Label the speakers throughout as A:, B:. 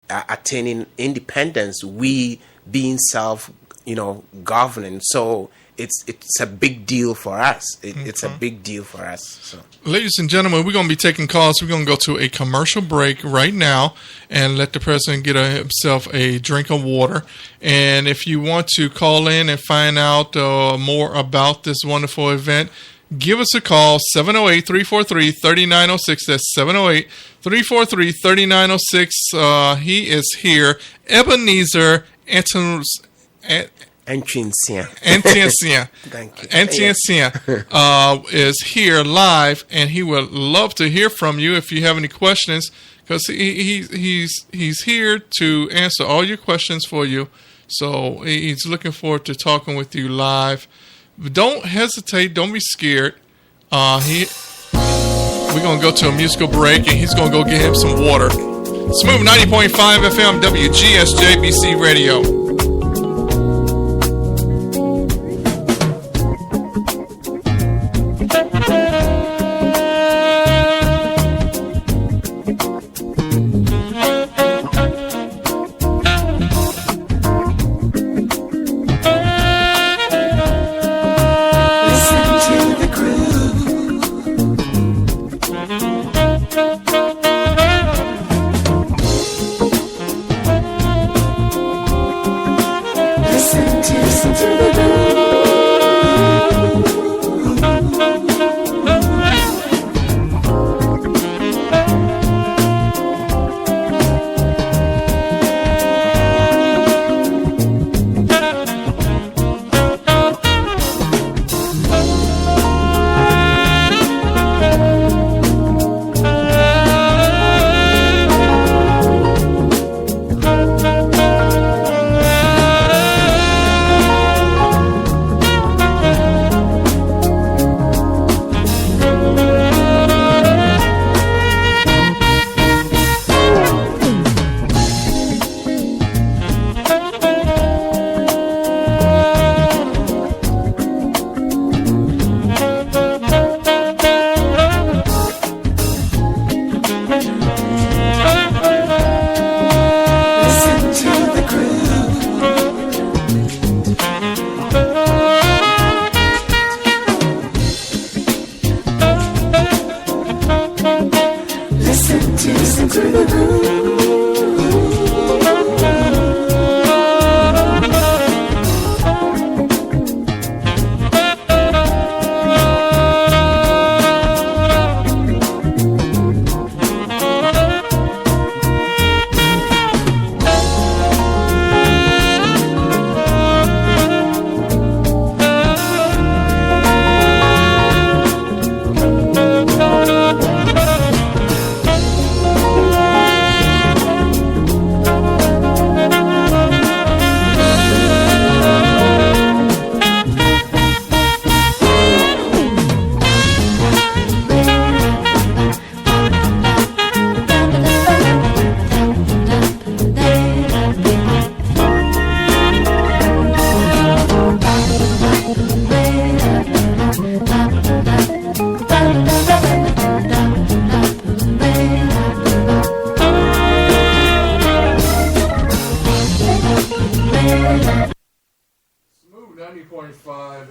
A: attaining independence, we being governing. So it's a big deal for us. It's a big deal for us. So,
B: ladies and gentlemen, we're going to be taking calls. We're going to go to a commercial break right now and let the president get himself a drink of water. And if you want to call in and find out more about this wonderful event, give us a call, 708-343-3906. That's 708-343-3906. He is here. Ebenezer
A: Ntwensia.
B: Thank you. Ntwensia is here live, and he would love to hear from you if you have any questions, because he's here to answer all your questions for you. So he's looking forward to talking with you live. But don't hesitate. Don't be scared. We're going to go to a musical break, and he's going to go get him some water. Smooth 90.5 FM WGSJBC Radio.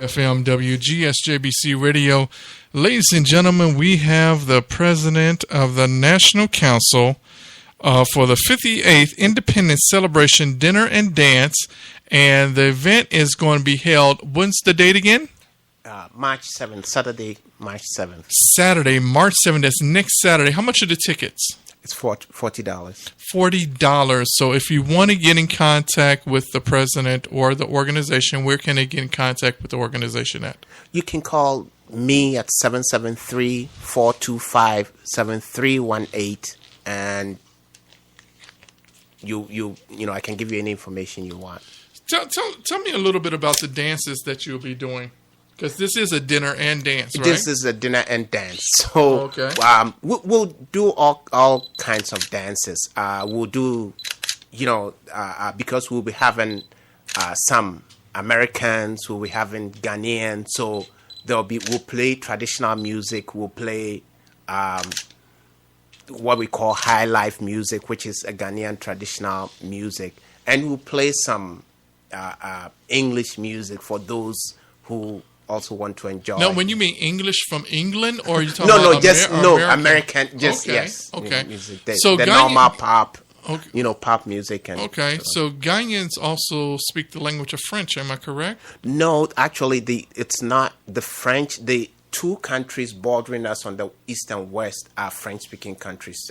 B: FM WGSJBC Radio. Ladies and gentlemen, we have the president of the National Council for the 58th Independence Celebration Dinner and Dance, and the event is going to be held, when's the date again?
A: March 7th, Saturday, March 7th.
B: Saturday, March 7th, that's next Saturday. How much are the tickets?
A: It's $40.
B: $40. So if you want to get in contact with the president or the organization, where can they get in contact with the organization at?
A: You can call me at 773-425-7318, and you know I can give you any information you want.
B: Tell me a little bit about the dances that you'll be doing. Because this is a dinner and dance, right?
A: This is a dinner and dance. So
B: okay.
A: We'll do all kinds of dances. We'll do, because we'll be having some Americans, we'll be having Ghanaians. So we'll play traditional music. We'll play what we call high life music, which is a Ghanaian traditional music, and we'll play some English music for those who also want to enjoy.
B: Now, when you mean English from England, or are you talking
A: no,
B: about
A: just
B: American?
A: American, just
B: Okay,
A: yes.
B: okay.
A: Music,
B: So
A: the
B: Ghanaian-
A: normal pop,
B: Okay.
A: pop music and.
B: Okay, so Ghanaians also speak the language of French. Am I correct?
A: No, actually, it's not the French. The two countries bordering us on the east and west are French-speaking countries.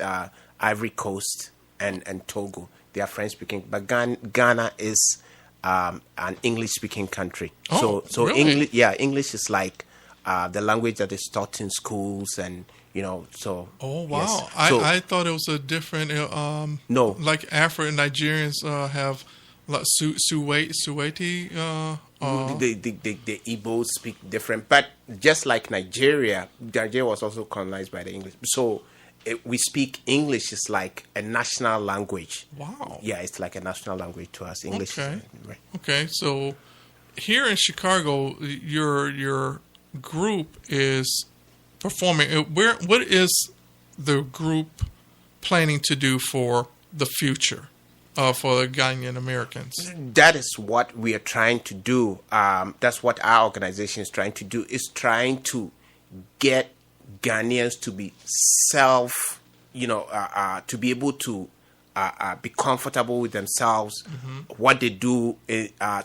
A: Ivory Coast and Togo. They are French-speaking, but Ghana is an English-speaking country.
B: Oh,
A: so
B: really?
A: English is like the language that is taught in schools, and so.
B: Oh wow!
A: Yes. So,
B: I thought it was a different.
A: No.
B: Like Afro Nigerians have like Suweti.
A: the Igbos speak different, but just like Nigeria was also colonized by the English. So we speak English is like a national language.
B: Wow.
A: Yeah, it's like a national language to us. English.
B: Okay.
A: Right.
B: Okay, so here in Chicago, your group is performing. What is the group planning to do for the future for the Ghanaian Americans?
A: That is what we are trying to do. That's what our organization is trying to do. Is trying to get Ghanaians to be to be able to be comfortable with themselves, what they do.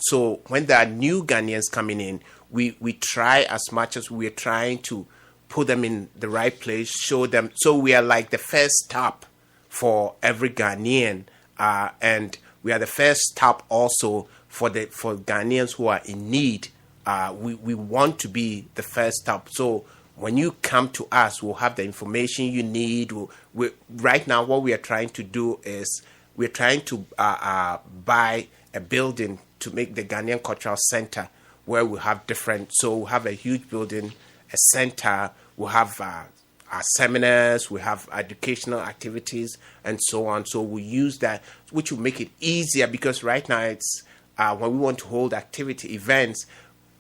A: So when there are new Ghanaians coming in, we try as much as we are trying to put them in the right place, show them. So we are like the first stop for every Ghanaian, and we are the first stop also for Ghanaians who are in need. We want to be the first stop. So when you come to us, we'll have the information you need. Right now, what we are trying to do is we're trying to buy a building to make the Ghanaian Cultural Center, where we have so we'll have a huge building, a center. We'll have our seminars, we have educational activities, and so on. So we use that, which will make it easier, because right now it's when we want to hold events,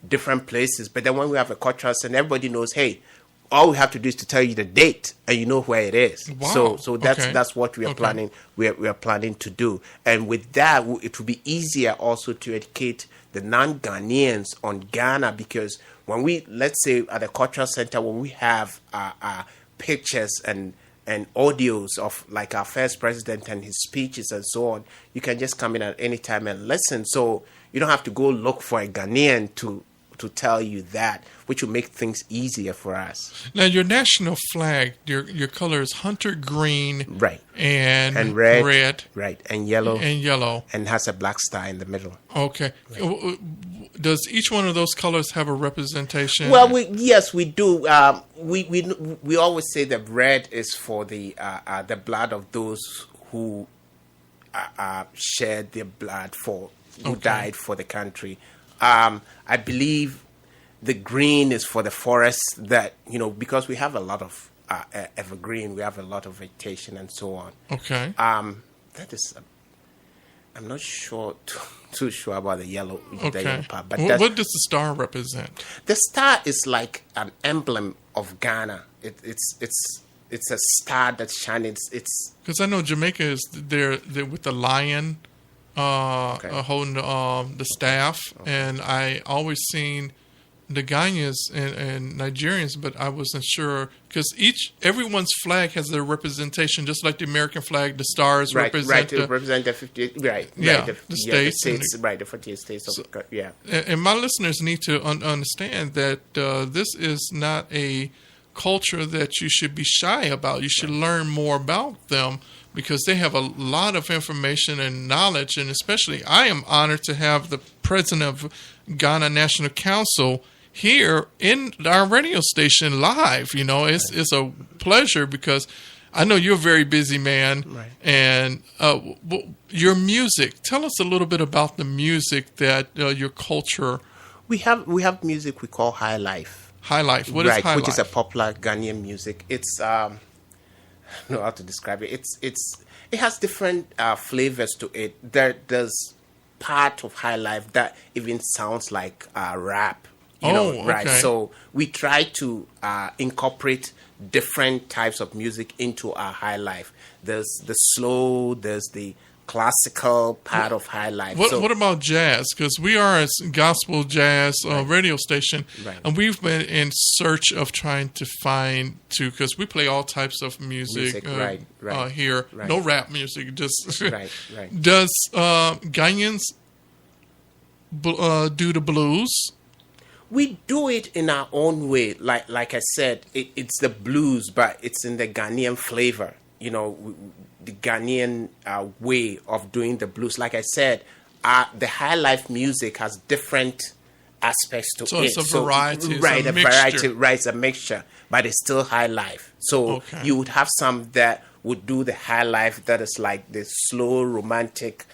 A: different places. But then when we have a cultural center, everybody knows, hey, all we have to do is to tell you the date, and you know where it is.
B: Wow.
A: So that's what we are planning. We are planning to do, and with that, it will be easier also to educate the non-Ghanaians on Ghana, because when let's say at the cultural center, when we have pictures and audios of like our first president and his speeches and so on, you can just come in at any time and listen. So you don't have to go look for a Ghanaian to tell you that, which will make things easier for us.
B: Now, your national flag, your color is hunter green,
A: right,
B: and
A: red, right, and yellow, and has a black star in the middle.
B: Okay. Right. Does each one of those colors have a representation?
A: Well, yes, we do. We always say that red is for the blood of those who shed their blood who died for the country. I believe the green is for the forest, that because we have a lot of evergreen, we have a lot of vegetation and so on.
B: Okay.
A: That is. I'm not too sure about the yellow.
B: Okay.
A: The yellow part, but
B: what does the star represent?
A: The star is like an emblem of Ghana. It's a star that's shining. It's
B: because I know Jamaica is there with the lion holding the staff, and I always seen the Ghanaians and Nigerians, but I wasn't sure because everyone's flag has their representation, just like the American flag. The stars represent
A: the 50, right?
B: Yeah,
A: the
B: states,
A: right? The 48 states. Yeah.
B: And my listeners need to understand that this is not a culture that you should be shy about. You should learn more about them, because they have a lot of information and knowledge, and especially I am honored to have the president of Ghana National Council here in our radio station live. It's a pleasure, because I know you're a very busy man.
A: Right.
B: And your music, tell us a little bit about the music that your culture.
A: We have music we call High Life.
B: High Life. What is High Life?
A: Which is a popular Ghanaian music. It's I don't know how to describe it. It has different flavors to it. There's part of High Life that even sounds like rap. Right?
B: Okay.
A: So we try to incorporate different types of music into our high life. There's the slow, there's the classical part of high life.
B: What about jazz? Because we are a gospel jazz radio station,
A: Right.
B: and we've been in search of trying to find because we play all types of music,
A: right.
B: here.
A: Right.
B: No rap music, just
A: Right.
B: Does Ghanaians do the blues?
A: We do it in our own way. Like I said, it's the blues, but it's in the Ghanaian flavor. The Ghanaian way of doing the blues. Like I said, the high life music has different aspects to it.
B: So it's a variety.
A: Right,
B: it's a
A: variety. Right, it's a mixture, but it's still high life. So you would have some that would do the high life that is like the slow romantic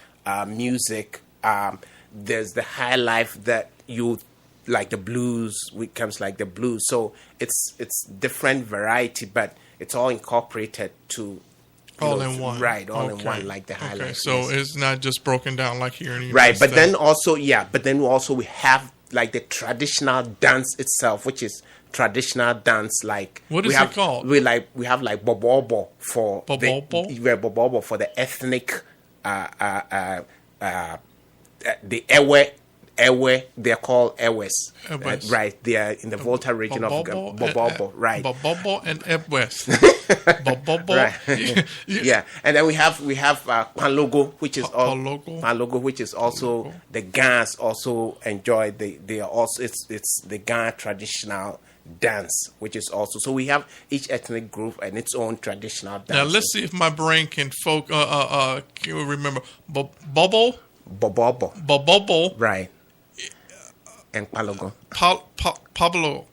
A: music. There's the high life that you like the blues, which comes like the blues. So it's different variety, but it's all incorporated to
B: all in one.
A: Right, all in one, like the high life.
B: So it's not just broken down like here in the United
A: right, but
B: States.
A: then also we have like the traditional dance itself, which is traditional dance. Like
B: what is it called?
A: We have like bobobo for
B: bobobo
A: for the ethnic the Ewe, they're called Ewes. Right, they are in the Volta region of Bobobo, right.
B: Bobobo and Ewes. Bobobo.
A: Right. Yeah, and then we have Panlogo, which is Panlogo, which is also the Gans also enjoy. They are also it's the Gan traditional dance, which is also, so we have each ethnic group and its own traditional dance.
B: Now let's see if my brain can remember Bobobo,
A: right, and Palogo.
B: Pablo.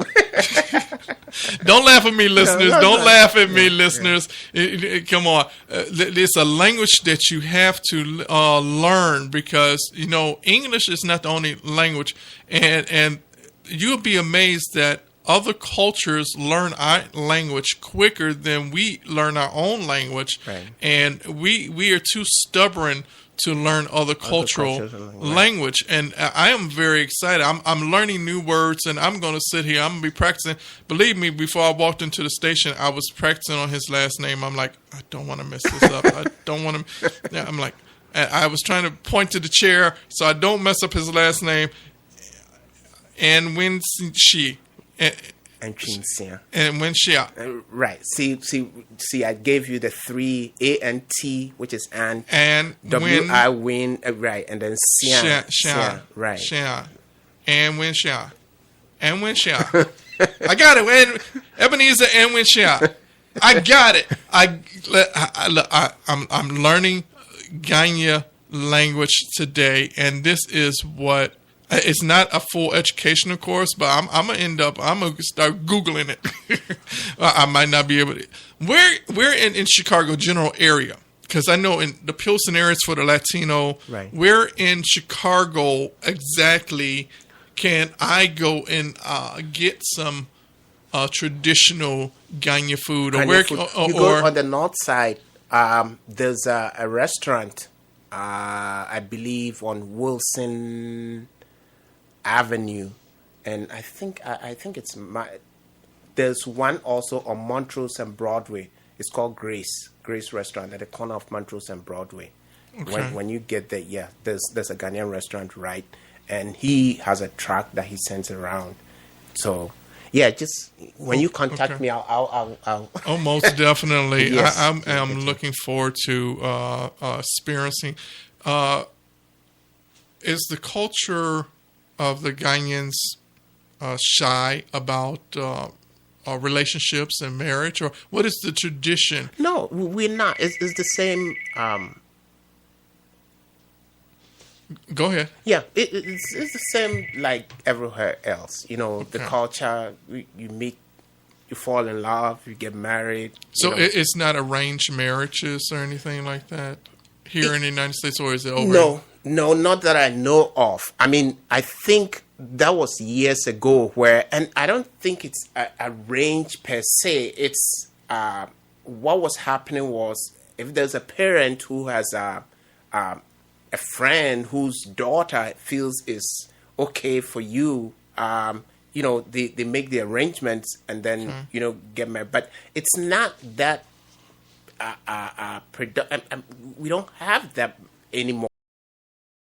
B: Don't laugh at me, listeners. Don't laugh at me, listeners. Come on. It's a language that you have to learn because, English is not the only language. And you'll be amazed that other cultures learn our language quicker than we learn our own language.
A: Right.
B: And we are too stubborn to learn other cultural language. And I am very excited. I'm learning new words, and I'm going to sit here. I'm going to be practicing. Believe me, before I walked into the station, I was practicing on his last name. I'm like, I don't want to mess this up. I don't want to. Yeah, I'm like, I was trying to point to the chair so I don't mess up his last name. And when she.
A: And Chinsia.
B: And when she.
A: Right. See, I gave you the three A-N-T, which is and W-I win, right, and then Sia, right.
B: Shia. And when Shia. And when Shia. I got it. Ebenezer and when Shia. I got it. I'm learning Ganya language today, and this is what. It's not a full educational course, but I'm gonna start Googling it. I might not be able to. We're in Chicago general area, because I know in the Pilsen areas for the Latino.
A: Right.
B: Where in Chicago exactly can I go and get some traditional Ganya food?
A: You go on the north side. There's a restaurant, I believe, on Wilson Avenue, and I think it's there's one also on Montrose and Broadway. It's called Grace Restaurant at the corner of Montrose and Broadway.
B: Okay.
A: When you get there, yeah, there's a Ghanaian restaurant, right, and he has a truck that he sends around. So yeah, just when you contact me, I'll
B: Oh, most definitely.
A: Yes,
B: I'm looking forward to experiencing. Is the culture of the Ghanaians shy about relationships and marriage, or what is the tradition?
A: No, we're not. It's the same.
B: Go ahead.
A: Yeah, it's the same like everywhere else. The culture. You meet, you fall in love, you get married.
B: So it's not arranged marriages or anything like that here in the United States, or is it over?
A: No, not that I know of. I mean, I think that was years ago and I don't think it's arranged per se. It's what was happening was, if there's a parent who has a friend whose daughter feels is okay for you, they make the arrangements and then get married. But it's not that we don't have that anymore.